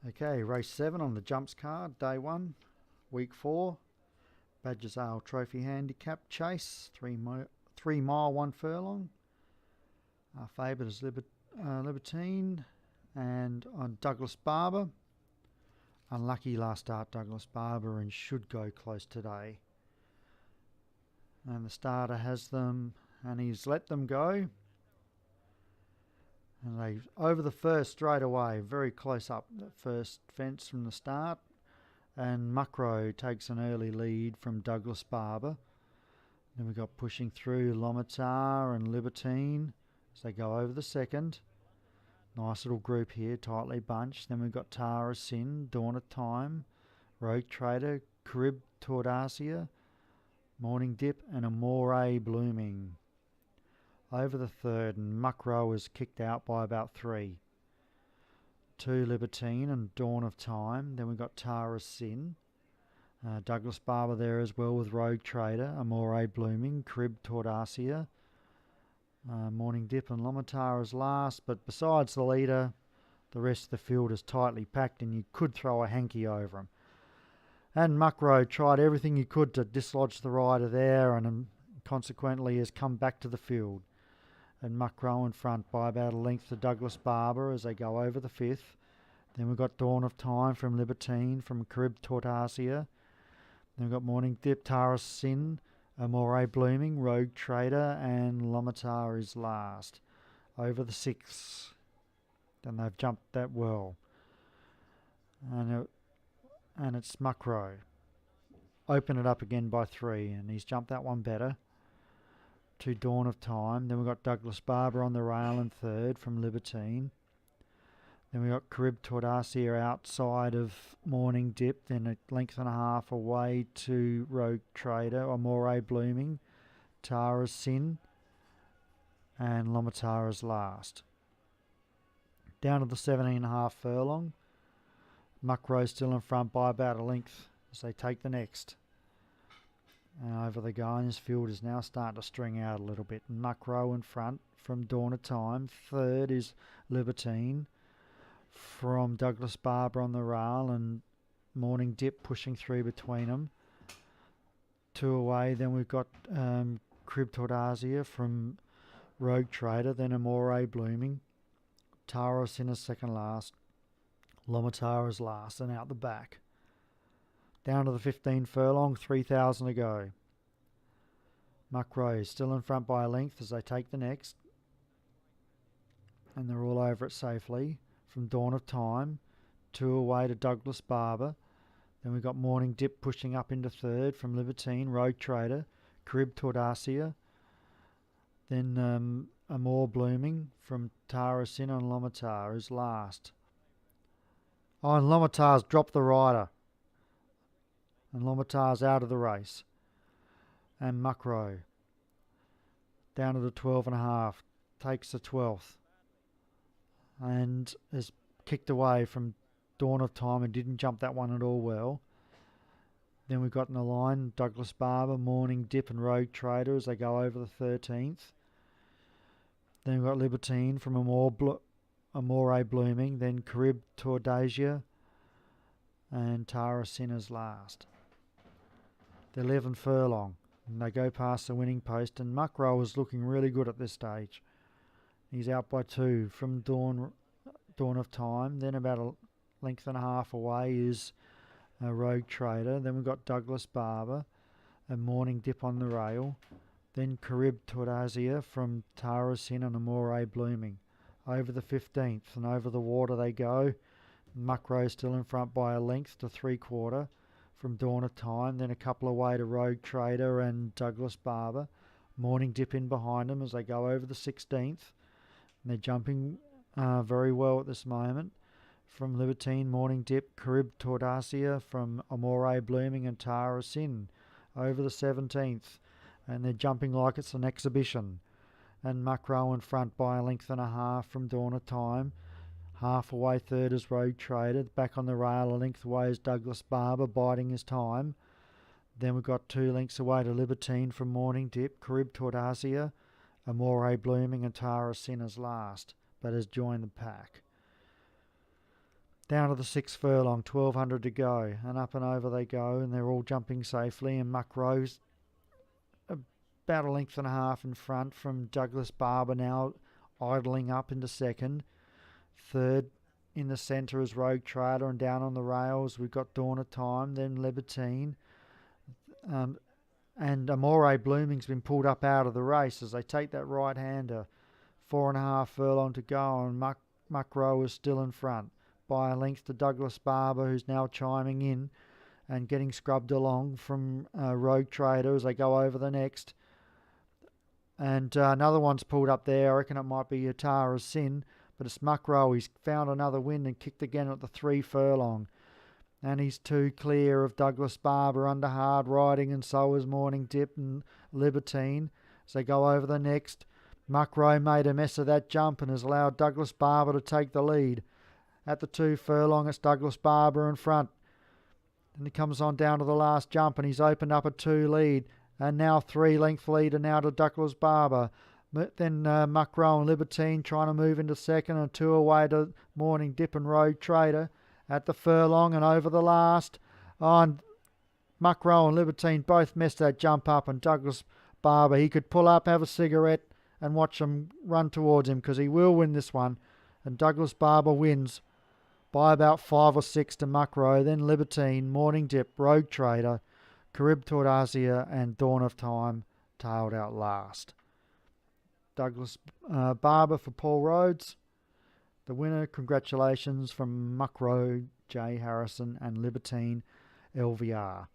Okay, race 7 on the jumps card, day 1, week 4. Badger's Ale Trophy Handicap Chase, 3 mile 1 furlong. Our favourite is Libertine and on Douglas Barber. Unlucky last start, Douglas Barber, and should go close today. And the starter has them, and he's let them go. And they over the first straight away, very close up the first fence from the start. And Muckrow takes an early lead from Douglas Barber. Then we've got pushing through Lomitar and Libertine as they go over the second. Nice little group here, tightly bunched. Then we've got Tara Sin, Dawn of Time, Rogue Trader, Carib Tordacia, Morning Dip and Amore Blooming. Over the third, and Muckrow is kicked out by about 3. 2 Libertine and Dawn of Time. Then we've got Tara Sin. Douglas Barber there as well with Rogue Trader, Amore Blooming, Crib Tordacia, Morning Dip and Lomitar is last. But besides the leader, the rest of the field is tightly packed and you could throw a hanky over him. And Muckrow tried everything he could to dislodge the rider there and consequently has come back to the field. And Muckrow in front by about a length to Douglas Barber as they go over the 5th. Then we've got Dawn of Time from Libertine, from Carib Tordacia. Then we've got Morning Dip, Tara Sin, Amore Blooming, Rogue Trader, and Lomitar is last. Over the 6th. Then they've jumped that well. And it's Muckrow. Open it up again by 3, and he's jumped that one better. To Dawn of Time. Then we've got Douglas Barber on the rail in third from Libertine. Then we've got Carib Tordacia outside of Morning Dip, then a length and a half away to Rogue Trader, Amore Blooming, Tara Sin, and Lomitara's last. Down to the 17.5 furlong. Muckrow still in front by about a length as they take the next. And over the go, and this field is now starting to string out a little bit. Muckrow in front from Dawn of Time. Third is Libertine from Douglas Barber on the rail and Morning Dip pushing through between them. 2 away. Then we've got Crib Tordacia from Rogue Trader. Then Amore Blooming. Tara Sinner second last. Lomitar is last and out the back. Down to the 15 furlong, 3,000 to go. Muckrow still in front by a length as they take the next. And they're all over it safely. From Dawn of Time, 2 away to Douglas Barber. Then we've got Morning Dip pushing up into third from Libertine, Rogue Trader, Carib Tordacia. Then Amore Blooming from Tara Sin and Lomitar is last. Oh, and Lomitar's dropped the rider. And Lomitar's out of the race. And Muckrow down to the 12.5, takes the 12th and is kicked away from Dawn of Time and didn't jump that one at all well. Then we've got in the line Douglas Barber, Morning Dip and Rogue Trader as they go over the 13th. Then we've got Libertine from Amore Blooming, then Carib Tordacia and Tara Sinner's last. The 11 furlong, and they go past the winning post, and Muckrow is looking really good at this stage. He's out by 2 from Dawn of Time. Then about a length and a half away is Rogue Trader. Then we've got Douglas Barber and Morning Dip on the rail. Then Carib Tordacia from Tara Sin and Amore Blooming. Over the 15th and over the water they go. Muckrow still in front by a length to 3/4 from Dawn of Time. Then a couple away to Rogue Trader and Douglas Barber. Morning Dip in behind them as they go over the 16th. And they're jumping very well at this moment. From Libertine, Morning Dip, Carib Tordacia from Amore Blooming and Tara Sin over the 17th. And they're jumping like it's an exhibition. And Muckrow in front by a length and a half from Dawn of Time. Half away third is Rogue Trader. Back on the rail a length away is Douglas Barber biding his time. Then we've got 2 lengths away to Libertine from Morning Dip, Carib Tordacia, Amore Blooming and Tara Sinner's last, but has joined the pack. Down to the 6th furlong, 1200 to go, and up and over they go, and they're all jumping safely, and Muckro's about a length and a half in front from Douglas Barber, now idling up into second. Third in the centre is Rogue Trader, and down on the rails we've got Dawn of Time, then Libertine. And Amore Blooming's been pulled up out of the race as they take that right-hander. 4.5 furlong to go, and Muckrow is still in front by a length to Douglas Barber, who's now chiming in and getting scrubbed along from Rogue Trader as they go over the next. And another one's pulled up there. I reckon it might be Yatara's Sin, but it's Muckrow. He's found another wind and kicked again at the 3 furlong. And he's 2 clear of Douglas Barber under hard riding, and so is Morning Dip and Libertine. As they go over the next, Muckrow made a mess of that jump and has allowed Douglas Barber to take the lead. At the 2 furlong, it's Douglas Barber in front. And he comes on down to the last jump, and he's opened up a 2 lead. And now 3-length leader now to Douglas Barber. Then Muckrow and Libertine trying to move into second, and 2 away to Morning Dip and Rogue Trader. At the furlong and over the last. And Muckrow and Libertine both messed that jump up, and Douglas Barber, he could pull up, have a cigarette and watch them run towards him, because he will win this one. And Douglas Barber wins by about 5 or 6 to Muckrow, then Libertine, Morning Dip, Rogue Trader, Carib Tordasia and Dawn of Time tailed out last. Douglas Barber for Paul Rhodes. The winner, congratulations from Muckrow, J. Harrison and Libertine, LVR.